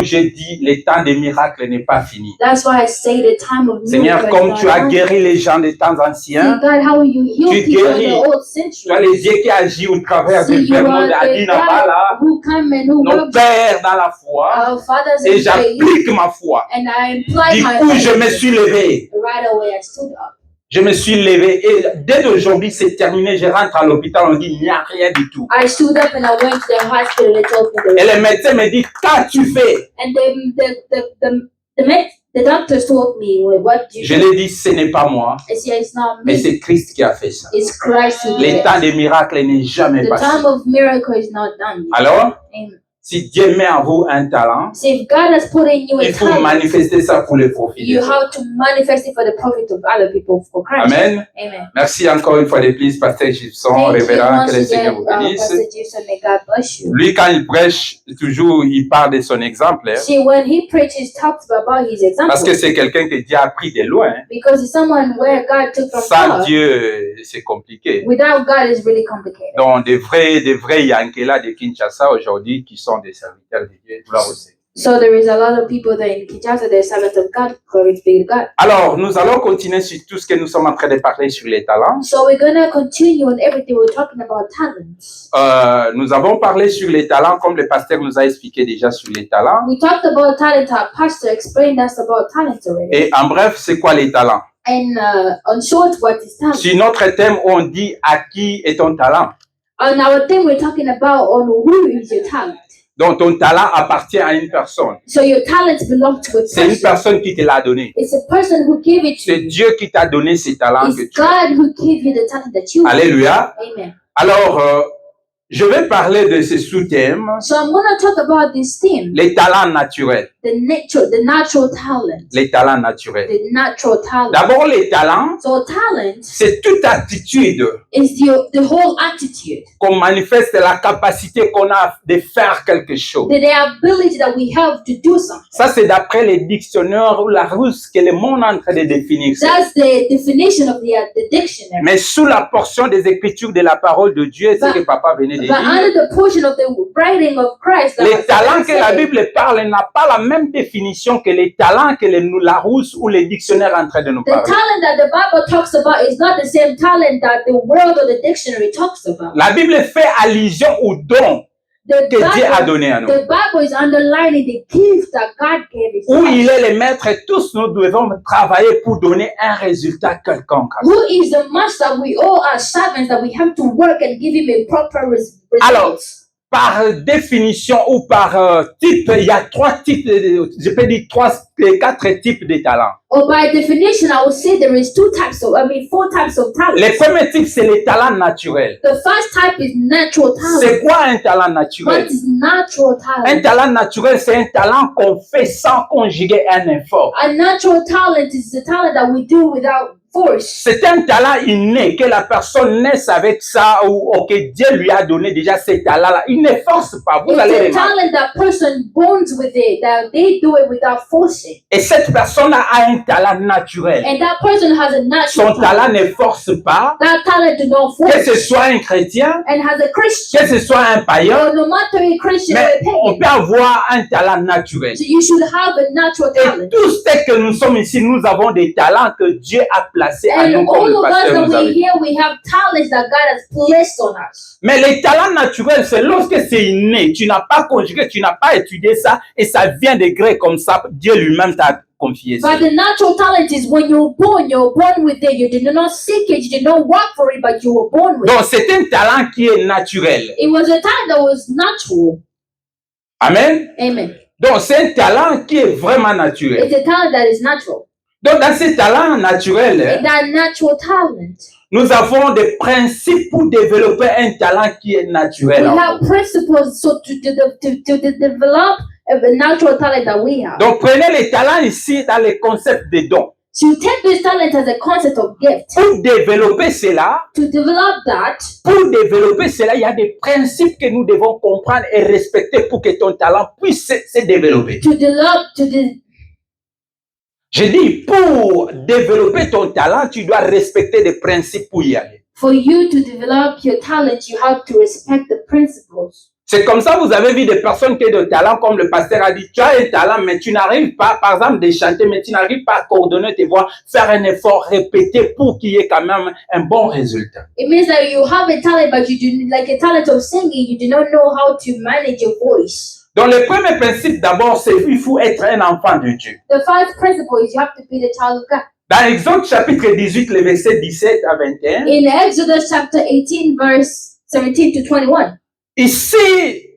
j'ai dit, le temps des miracles n'est pas fini. That's why I say the time of Seigneur, miracles comme is tu not as done. guéri les gens des temps anciens, See, God, how you heal tu people in guéris. the old Tu as centuries. les dieux qui agissent au travers See, des you vermons are the d'Adina God Bala, who come and who nos works pères dans la foi, our fathers et in faith, j'applique ma foi. and I applied Du my coup, je me faith. suis levé. Right away, I stood up. Je me suis levé et dès aujourd'hui, c'est terminé. Je rentre à l'hôpital, on dit il n'y a rien du tout. I stood up and I went to the hospital. They told me Et le médecin me dit, qu'as-tu fait? and the doctors told me, well, what do you Je do? lui ai dit, ce n'est pas moi, I said, it's not mais me. c'est Christ qui a fait ça. It's Christ who did Le it. temps des miracles n'est jamais The passé. time of miracle is not done yet. Alors, Amen. si Dieu met en vous un talent, So if God has put in you a il faut talent, manifester ça pour le profit des you autres. have to manifest it for the profit of other people for Christ. Amen. Amen. Merci encore une fois de plus, Pasteur Gibson, Thank you révérend, once que le Seigneur again, vous bénisse. Pastor Gibson, may God bless you. Lui, quand il prêche, toujours, il parle de son exemple, hein, See, when he preaches, talks about his example. parce que c'est quelqu'un que Dieu a pris de loin. Because it's someone where God took from Sans far. Dieu, c'est compliqué. Without God, it's really complicated. Donc, des vrais Yankela de Kinshasa aujourd'hui qui sont des serviteurs de Dieu. Gloire au Seigneur. So there is a lot of people there in Kinshasa, they're servants of God, glory be to God. Alors, nous allons continuer sur tout ce que nous sommes en train de parler sur les talents. So we're gonna continue on everything we're talking about talents. Nous avons parlé sur les talents, comme le pasteur nous a expliqué déjà sur les talents. We talked about talent. Our pastor explained us about talent already. Et en bref, c'est quoi les talents? And on short, what is talent? Sur notre thème, on dit à qui est ton talent. On our thing, we're talking about on who is your talent. Donc, ton talent appartient à une personne. So your talents belong to a C'est une person. personne qui te l'a donné. It's a person who gave it to C'est you. Dieu qui t'a donné ces talents que It's tu as. God who gave you the talent that you have. Alléluia. Amen. Alors, je vais parler de ce sous-thème, So I'm gonna talk about this theme, les talents naturels. the natural talent, Les talents naturels. the natural talent. D'abord, les talents, So talent c'est toute attitude is the whole attitude, qu'on manifeste, la capacité qu'on a de faire quelque chose. the ability that we have to do something. Ça, c'est d'après les dictionnaires ou la ruse que le monde est en train de définir. ça. That's the definition of the dictionary. Mais sous la portion des Écritures de la parole de Dieu, c'est que papa venait de But under dire, the portion of the writing of Christ, that les was talents que la said, Bible parle n'a pas la même définition que les talents que la rousse ou les dictionnaires sont en train de nous the parler. talent that the Bible talks about is not the same talent that the world or the dictionary talks about. La Bible fait allusion au don The que Dieu a Bible, donné à nous. the Bible is underlining the gift that God gave His Où il son. est le maître, tous nous devons travailler pour donner un résultat quelconque. Who is the master? We all are servants that we have to work and give Him a proper Alors, result. par définition ou par type, il y a trois types, je peux dire quatre types de talents. Or by definition, I would say there is four types of talent. Le premier type, c'est les talents naturels. The first type is natural talent. C'est quoi un talent naturel? What is natural Un talent? talent naturel, c'est un talent qu'on fait sans conjuguer un effort. A natural talent is the talent that we do without force. C'est un talent inné que la personne naisse avec ça ou que Dieu lui a donné déjà ces talents-là. Il ne force pas, vous It's allez a remarquer. talent that person born with it, that they do it without forcing. Et cette personne a un talent naturel. And that person has a natural Son talent talent. ne force pas, That talent do not que ce force. soit un chrétien, And as a que Christian, ce soit un païen, or no matter a Christian or mais a on pagan, peut avoir un talent naturel. so you should have a natural Et talent. tous ceux que nous sommes ici, nous avons des talents que Dieu a placés à And nous, comme all le of us pasteur that nous we avait dit. here, we have talents that God has placed on us. Mais les talents naturels, c'est lorsque c'est inné. Tu n'as pas conjugué, tu n'as pas étudié ça et ça vient de gré comme ça. Dieu lui-même t'a confié ça. But the natural talent is when you're born with it. You did not seek it, you did not work for it, but you were born with it. Donc c'est un talent qui est naturel. It was a talent that was natural. Amen. Amen. Donc c'est un talent qui est vraiment naturel. It's a talent that is natural. Donc dans ces talents naturels, And that natural talent, nous avons des principes pour développer un talent qui est we naturel. en have nous. principles so to develop a natural talent that we have. Donc prenez les talents ici dans le concept des dons. So you take this talent as a concept of gift. Pour développer cela, To develop that, il y a des principes que nous devons comprendre et respecter pour que ton talent puisse se développer. Je dis, pour développer ton talent, tu dois respecter des principes pour y aller. for you to develop your talent, you have to respect the principles. C'est comme ça, vous avez vu des personnes qui ont de talent, comme le pasteur a dit, tu as un talent, mais tu n'arrives pas, par exemple, de chanter, mais tu n'arrives pas à coordonner tes voix, faire un effort répété pour qu'il y ait quand même un bon résultat. It means that you have a talent, but you do like a talent of singing. You do not know how to manage your voice. Donc, le premier principe, d'abord, c'est qu'il faut être un enfant de Dieu. The first principle is you have to be the child of God. Dans Exode chapitre 18, les versets 17 à 21, In Exodus chapter 18, verse 17 to 21. ici,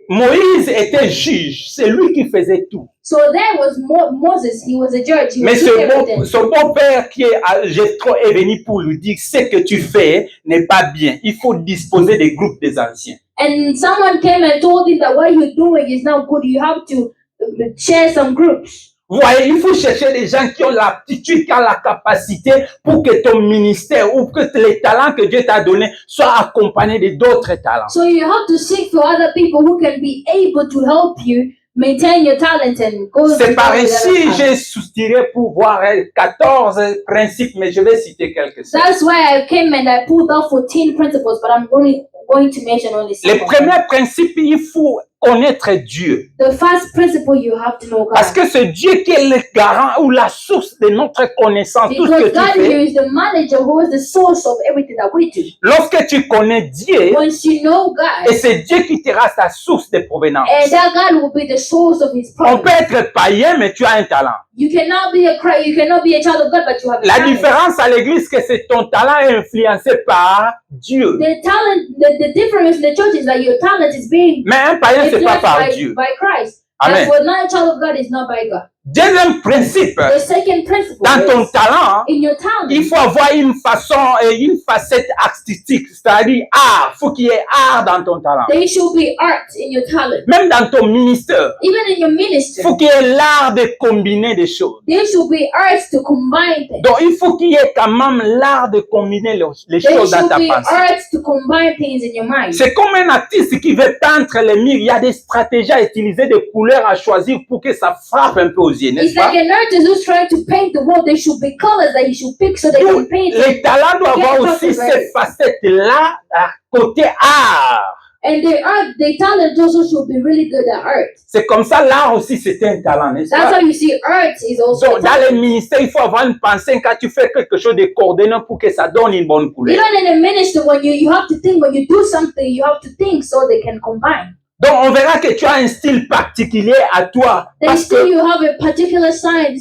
Moïse était juge, c'est lui qui faisait tout. So there was Moses, he was a judge, he Mais was doing everything. son beau-père qui est Jéthro est venu pour lui dire ce que tu fais n'est pas bien. Il faut disposer des groupes des anciens. And someone came and told him that what you're doing is not good. You have to share some groups. Vous voyez, il faut chercher des gens qui ont l'aptitude, qui ont la capacité pour que ton ministère ou que les talents que Dieu t'a donnés soient accompagnés d'autres talents. So you have to seek for other people who can be able to help you maintain your talent and go. C'est par ici j'ai soustiré pour voir 14 principes, mais je vais citer quelques-uns. That's why I came and I pulled out 14 principles, but I'm going to mention only some. Le premier principe, il faut connaître Dieu. The first principle, you have to know God. Parce que c'est Dieu qui est le garant ou la source de notre connaissance. Tout ce Because que God tu here fais, is the manager who is the source of everything that we do. lorsque tu connais Dieu, Once you know et God, c'est Dieu qui te reste sa source de provenance. and that God will be the source of His On peut promise. être païen, mais tu as un talent. You cannot be a child of God, but you have a La talent. différence à l'église, c'est que ton talent est influencé par Dieu. The talent, the difference in the church is that your talent is being Mais un païen, c'est pas influenced par Dieu. by Christ. Amen. As for not a child of God is not by God. Deuxième principe, The second principle dans ton is talent, in your talent. il faut avoir une façon et une facette artistique, c'est-à-dire art. Il faut qu'il y ait art dans ton talent. There should be art in your talent. Même dans ton ministère, Even in your il ministry, faut qu'il y ait l'art de combiner des choses. there should be arts to combine things. Donc, il faut qu'il y ait quand même l'art de combiner les There choses dans should ta be pensée. arts to combine things in your mind. C'est comme un artiste qui veut peindre les murs. Il y a des stratégies à utiliser, des couleurs à choisir pour que ça frappe un peu aux yeux, n'est-ce It's pas? like an artist who's trying to paint the wall. There should be colors that you should pick so they Donc, can paint les it. talents doivent avoir Get aussi perfect, ces facettes-là à côté art. And the talent also should be really good at art. C'est comme ça, l'art aussi, c'est un talent, n'est-ce That's pas? how you see art is also Donc, a dans talent. les ministères, il faut avoir une pensée quand tu fais quelque chose de coordonné pour que ça donne une bonne couleur. Even in a ministry, when you have to think, when you do something, you have to think so they can combine. Donc, on verra que tu as un style particulier à toi. Then Parce still que you have a particular style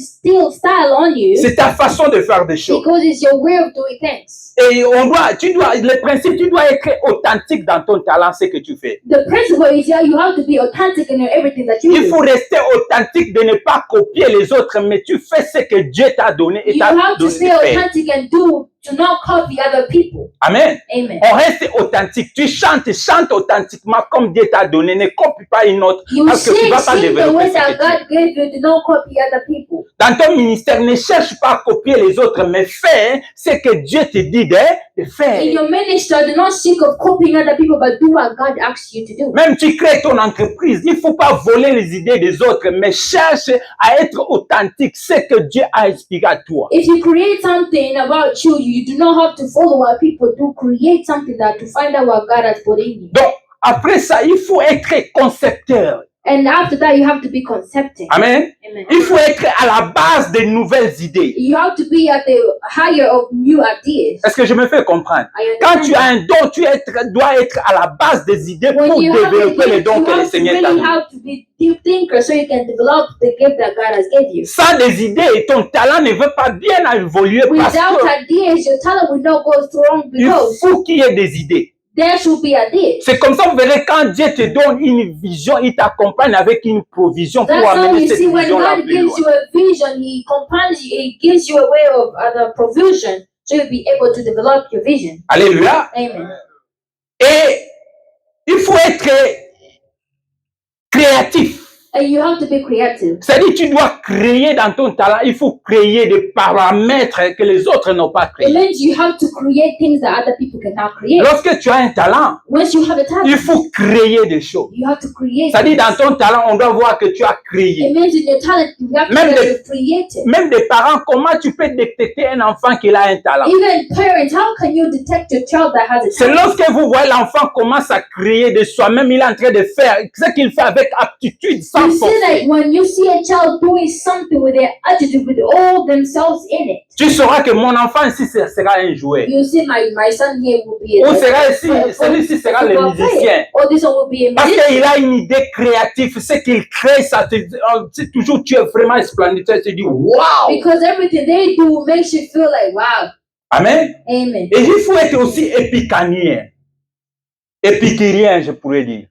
on you c'est ta façon de faire des choses. because it's your way of doing things. Et le principe, tu dois être authentique dans ton talent, ce que tu fais. The principle is that you have to be authentic in everything that you Il faut do. rester authentique de ne pas copier les autres, mais tu fais ce que Dieu t'a donné et You t'a have to donné stay de faire. authentic and to not copy other people. Amen. Amen. On reste authentique. Tu chantes, chante authentiquement comme Dieu t'a donné. Ne copie pas une autre You parce que tu sing, vas pas sing the développer way ce that que tu es. God gave you. Do not copy other people. Dans ton ministère, ne cherche pas à copier les autres, mais fais ce que Dieu te dit de faire. In your ministry, do not seek of copying other people, but do what God asks you to do. Même tu crées ton entreprise, il ne faut pas voler les idées des autres, mais cherche à être authentique, ce que Dieu a inspiré à toi. If you create something about you, you do not have to follow what people do. Create something that to find out what God has put in you. Donc, après ça, il faut être concepteur. And after that, you have to be concepting. Amen. Amen. Il faut être à la base des nouvelles idées. You have to be at the higher of new ideas. Est-ce que je me fais comprendre? I Quand tu understand. as un don, dois être à la base des idées When pour you have a développer les gift, dons you que le have to Seigneur t'a really donnés. have to be deep thinker so you can develop the gift that God has given you. Sans des idées, ton talent ne veut pas bien évoluer parce Without que ideas, your talent will not go strong il because faut qu'il y ait des idées. there should be ideas. C'est comme ça, vous verrez, quand Dieu te donne une vision, il t'accompagne avec une provision pour That's how amener you cette see when vision-là God plus gives loin. you a vision, He accompanies you, He gives you a way of the provision so you'll be able to develop your vision. Alléluia. Amen. Et il faut être créatif. And you have to be creative. C'est-à-dire, tu dois créer dans ton talent. Il faut créer des paramètres que les autres n'ont pas It créés. means you have to create things that other people cannot create. Lorsque tu as un talent, Once you have a talent, il faut créer des choses. you have to create. C'est-à-dire, things. dans ton talent, on doit voir que tu as It créé. means in your talent, you have to Même be able des- to create it. Même des parents, comment tu peux détecter un enfant qui a un talent? Even parents, how can you detect your child that has a C'est talent? lorsque vous voyez l'enfant commence à créer de soi-même, il est en train de faire ce qu'il fait avec aptitude, sans You see, forcer. like when you see a child doing something with their attitude, with all themselves in it, Tu sauras que mon enfant ici ce sera un joueur. you see, my son here will be Ou a sera ici, celui-ci sera le football player. musicien. Or this one will be a Parce musician. qu'il a une idée créative, ce qu'il crée, ça te, c'est toujours tu es vraiment splendide, tu te dis waouh! Because everything they do makes you feel like, wow, Amen. amen. Et il faut être aussi épicurien. Épicurien, je pourrais dire.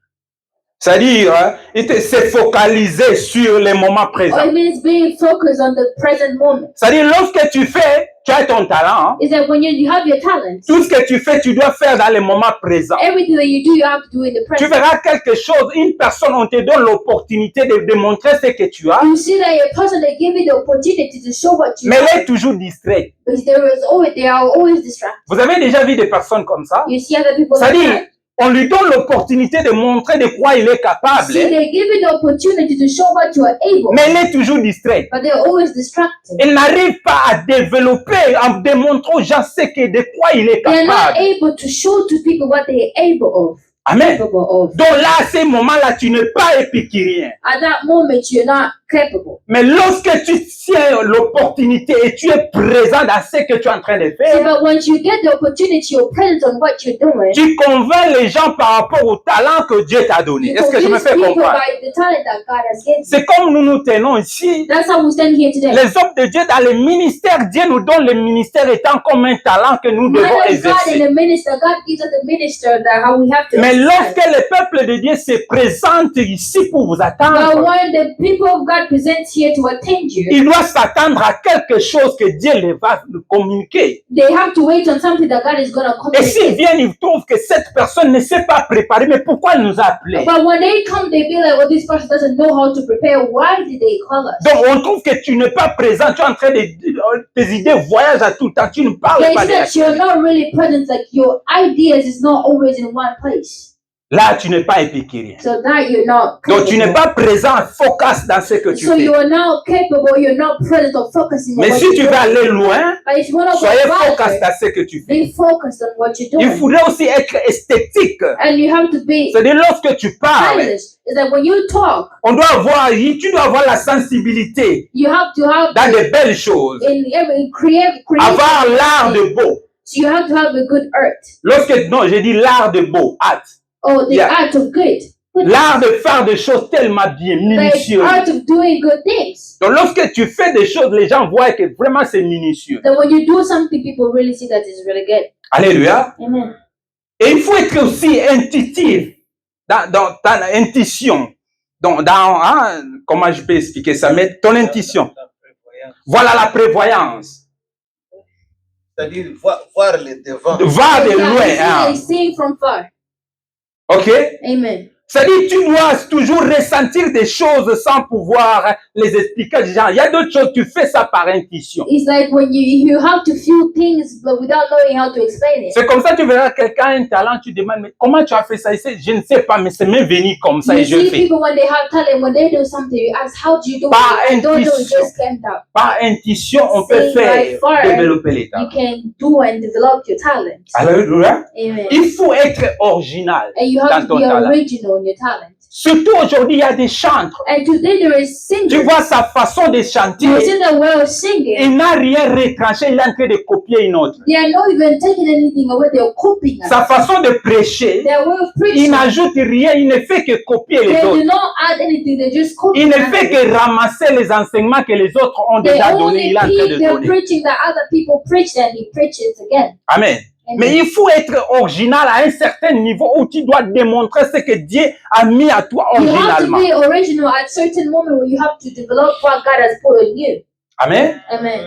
C'est-à-dire, se focaliser sur les moments Or présents. it means being focused on the present moment. C'est-à-dire, lorsque tu fais, tu as ton talent. Hein. Is that when you have your talent, Tout ce que tu fais, tu dois faire dans les moments présents. everything that you do, you have to do in the Tu present. verras quelque chose, une personne, on te donne l'opportunité de démontrer ce que tu as, You see that a person they give you the opportunity to show what you mais elle have, est toujours distraite. but they are always distracted. Vous avez déjà vu des personnes comme ça? You see other people like C'est-à-dire, that. on lui donne l'opportunité de montrer de quoi il est capable, See, they give you the opportunity to show what you are able, mais elle est toujours distraite. but they're always distracted. Elle n'arrive pas à développer en démontrant aux gens de quoi il est They're not capable. able to show to people what they're able of. Amen. Capable of. Donc là, à ces moments-là, tu n'es pas épicurien. At that moment, you're not capable. Mais lorsque tu tiens l'opportunité et tu es présent dans ce que tu es en train de See, faire, but once you get the opportunity, you're present on what you're doing. tu convaincs les gens par rapport au talent que Dieu t'a donné. You Est-ce que je me convince fais people comprendre? by the talent that God has given you. C'est comme nous nous tenons ici. That's how we stand here today. Les hommes de Dieu dans les ministères, Dieu nous donne le ministère étant comme un talent que nous Man devons of God and exercer. the minister, God gives us the minister that how we have to Mais exercise. lorsque le peuple de Dieu se présente ici pour vous But attendre, when the people of God presents here to attend you, il doit s'attendre à quelque chose que Dieu les va nous communiquer. they have to wait on something that God is going to Et s'ils communicate. viennent, ils trouvent que cette personne ne s'est pas préparée, mais pourquoi elle nous a appelés? But when they come, they be like, oh, this person doesn't know how to prepare. Why did they call us? Donc on trouve que tu n'es pas présent, tu es en train de... Tes idées voyagent à tout le temps, tu ne parles They pas see de la that you're not really present, like your ideas is not always in one place. Là, tu n'es pas épicurien. So that you're not Donc tu n'es capable. pas présent, focus dans ce que tu So fais. you are now capable, you're not present or focusing on Mais what si you're tu doing. veux aller loin, But if you want to go soyez focus farther, dans ce que tu fais. be focused on what you're Il doing. faudrait aussi être esthétique. And you have to be C'est-à-dire lorsque tu parles, stylish. Is that when you talk, on doit avoir, tu dois avoir la sensibilité you have to have dans de belles choses. in every create Avoir l'art de beau. So you have to have a good art. Lorsque, non, j'ai dit l'art de beau, art. Oh, the Yeah. art of good. L'art de faire des choses tellement bien, Like minutieuses. art of doing good things. Donc lorsque tu fais des choses, les gens voient que vraiment c'est minutieux. That when you do something, people really see that it's really good. Alléluia. Amen. Et il faut être aussi intuitif dans ta intuition. Hein, comment je peux expliquer ça? Mais ton intuition. Voilà la prévoyance. C'est-à-dire voir les devants. Va de Yeah, loin. you see, Hein. they see from far. OK? Amen. C'est-à-dire tu dois toujours ressentir des choses sans pouvoir les expliquer. Genre, il y a d'autres choses, tu fais ça par intuition. It's like when you have to feel things, but without knowing how to explain it. C'est comme ça que tu verras quelqu'un a un talent, tu demandes, mais comment tu as fait ça? Il sait, je ne sais pas, mais c'est m'est venu comme ça You et je see fais. people when they have talent, when they do something, you ask, how do you do Par it? I don't know, it intuition. just came out. Par intuition, on peut See, faire by far, développer les You talents. can do and develop your talent. Alléluia. Amen. Il faut être original And you dans have to ton be talent. original in your talent. Surtout aujourd'hui, il y a des chantres. And today there is Tu singers. vois sa façon de chanter. You see the way of singing. Il n'a rien retranché, il est en train de copier une autre. They are not even taking anything away, they are copying us. Sa façon de prêcher, Their way of il preaching, n'ajoute rien, il ne fait que copier les they do autres. not add anything, they just copy. Il ne us. fait que ramasser les enseignements que les autres ont They déjà donnés, only il est en train de keep the donner. preaching that other people preached and he preaches again. Amen. Amen. Mais il faut être original à un certain niveau où tu dois démontrer ce que Dieu a mis à toi You have to originalement. be original at certain moment where you have to develop what God has put on you. Amen. Amen.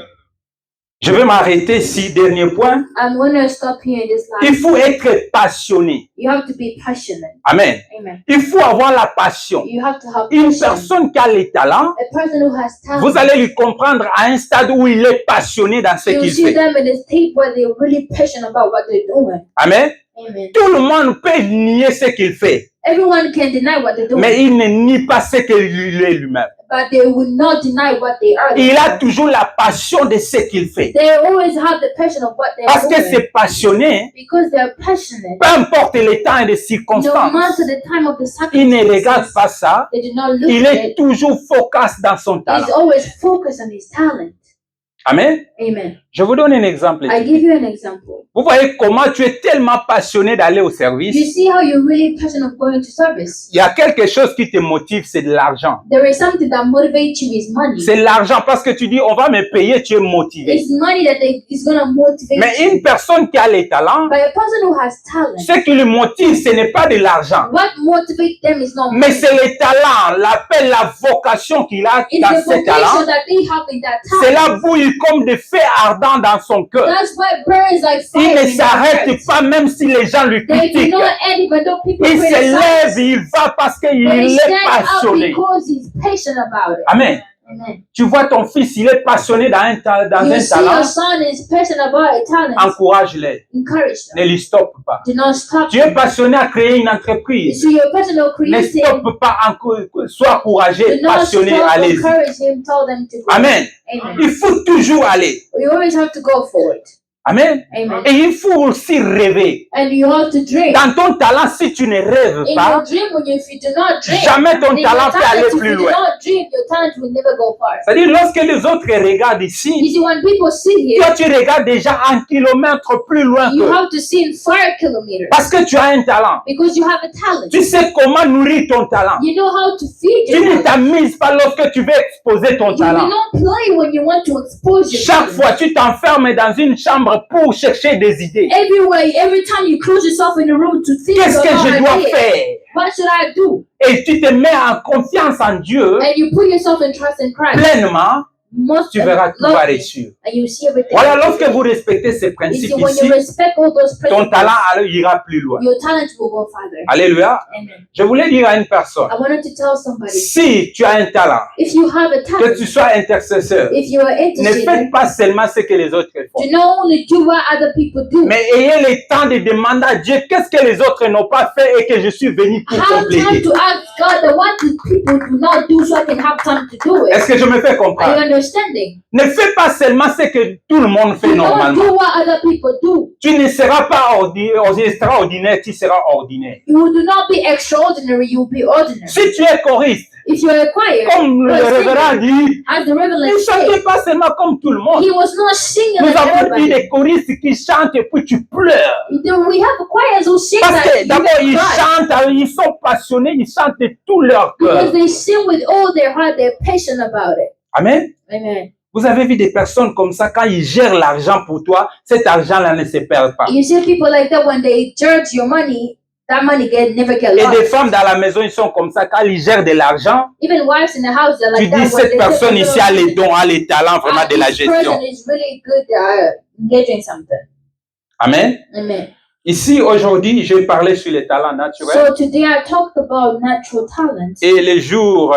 Je vais m'arrêter ici, dernier point. I'm going to stop here in this Il last. faut être passionné. You have to be passionate. Amen. Amen. Il faut avoir la passion. You have to have Une passion. personne qui a les talents, A person who has vous talent. allez lui comprendre à un stade où il est passionné dans ce You qu'il see fait. them in a state where they're really passionate about what they're doing. Amen. Amen. Tout le monde peut nier ce qu'il fait, Everyone can deny what they're doing, mais il ne nie pas ce qu'il est lui-même. but they will not deny what they are. Il a toujours la passion de ce qu'il fait. They always have the passion of what they're Parce que doing. c'est passionné, Because they're passionate. peu importe les temps et les No circonstances, matter the time of the il ne regarde circumstances, pas ça. they do not look Il at est it. toujours focus dans son He's talent. always focused on his talent. Amen. Amen. Je vous donne un exemple. I give you an example. Vous voyez comment tu es tellement passionné d'aller au You service. see how you're really passionate of going to service. Il y a quelque chose qui te motive, c'est de l'argent. There is something that motivates you is money. C'est l'argent parce que tu dis, on va me payer, tu es motivé. It's money that is going to motivate Mais you. une personne qui a les talents, But a person who has talent, ce qui le motive, ce n'est pas de l'argent. what motivates them is not Mais money. c'est les talents, l'appel, la vocation qu'il a It's dans the ses talents. vocation that they have in that Cela talent. bouille comme des feux ardents dans son cœur. That's why it burns like Il fire ne in their s'arrête hearts. pas même si les gens lui They do critiquent. not end even though people Il se criticize. lève, il va parce qu'il But he est stands up passionné. because he's patient about it. Amen. Amen. Tu vois ton fils, il est passionné dans You un see talent. your son is passionate about a talent. Encourage-les. Encourage Ne them. les stoppe pas. Do not stop Tu es them. passionné à créer une You entreprise. see your passion of Ne creating. stoppe pas, sois courageux, Do not passionné, stop, allez-y. encourage him, tell them to go. Amen. Amen. Il faut toujours aller. You always have to go for it. Amen. Amen. Et il faut aussi rêver. And you have to dream. Dans ton talent, si tu ne rêves In pas, your dream, if you do not dream, jamais ton in your talent peut aller talent, if plus you do loin. not dream, your talent will never go far. C'est-à-dire, lorsque les autres regardent You ici, see, when people sit here, toi, tu regardes déjà un kilomètre plus loin you que. have to see in 5 kilometers Parce que tu as un talent. because you have a talent. Tu sais comment nourrir ton talent. You know how to feed Tu your ne talent. t'amuses pas lorsque tu veux exposer ton You talent. will not play when you want to expose your Chaque talent. fois, tu t'enfermes dans une chambre pour chercher des idées. Every time you close yourself in a room to think Qu'est-ce que about je dois ideas, faire? what should I do? Et tu te mets en confiance en Dieu And you put yourself in trust in Christ. pleinement, Most tu verras tout va love réussir. and you see everything. Voilà, lorsque vous respectez ces You principes see, when ici, you respect all those ton principles, talent ira plus loin. your talent will go farther. Alléluia. Amen. Je voulais dire à une personne, I wanted to tell somebody, si tu as un talent, if you have a que talent, tu sois intercesseur, if you are ne interested, faites pas seulement ce que les autres font, do not only do what other people do. mais ayez le temps de demander à Dieu qu'est-ce que les autres n'ont pas fait et que je suis venu pour Have time compléter. to ask God that what the people do not do so I can have time to do it. Est-ce que je me fais Are you comprendre? understanding? Ne fais pas seulement ce que tout le monde fait Do not normalement. do what other people do. Tu ne seras pas extraordinaire, tu seras ordinaire. You do not be extraordinary, you will be ordinary. Si tu es choriste, If you are a choir, comme le or a révérend singer, dit, as the ne revelation chantez says, pas seulement comme tout le monde. he was not singing Nous like avons dit everybody. des choristes qui chantent et puis tu pleures. We have choirs who sing Parce that que you d'abord, ils cry. chantent, ils sont passionnés, ils chantent de tout leur Because cœur. they sing with all their heart, they're passionate about it. Amen. Amen. Vous avez vu des personnes comme ça, quand ils gèrent l'argent pour toi, cet argent-là ne se perd pas. You see people like that when they judge your money, that money never get Et des lost. femmes dans la maison, ils sont comme ça, quand ils gèrent de l'argent, Even wives in the house, they're tu like that. dis, when cette they personne take ici a les dons, a les talents vraiment de la this gestion. person is really good engaging something. Amen. Amen. Ici, aujourd'hui, je vais parler sur les talents naturels. So today I talked about natural talents. Et les jours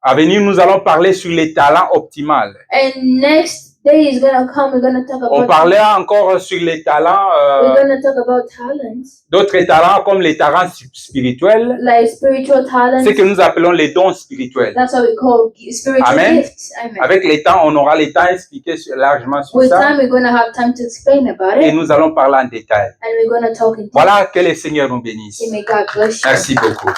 à venir, nous allons parler sur les talents optimales. And next day is gonna come. We're gonna talk On about. parlait encore sur les talents, We're gonna talk about talents, d'autres talents comme les talents spirituels, like spiritual talents. ce que nous appelons les dons spirituels. That's what we call spiritual Amen. gifts. Amen. Avec les temps, on aura le temps d'expliquer largement sur With ça time, we're gonna have time to explain about et it, nous allons parler en détail. and we're gonna talk in. Voilà, que le Seigneur nous bénisse. May God bless you. Merci beaucoup.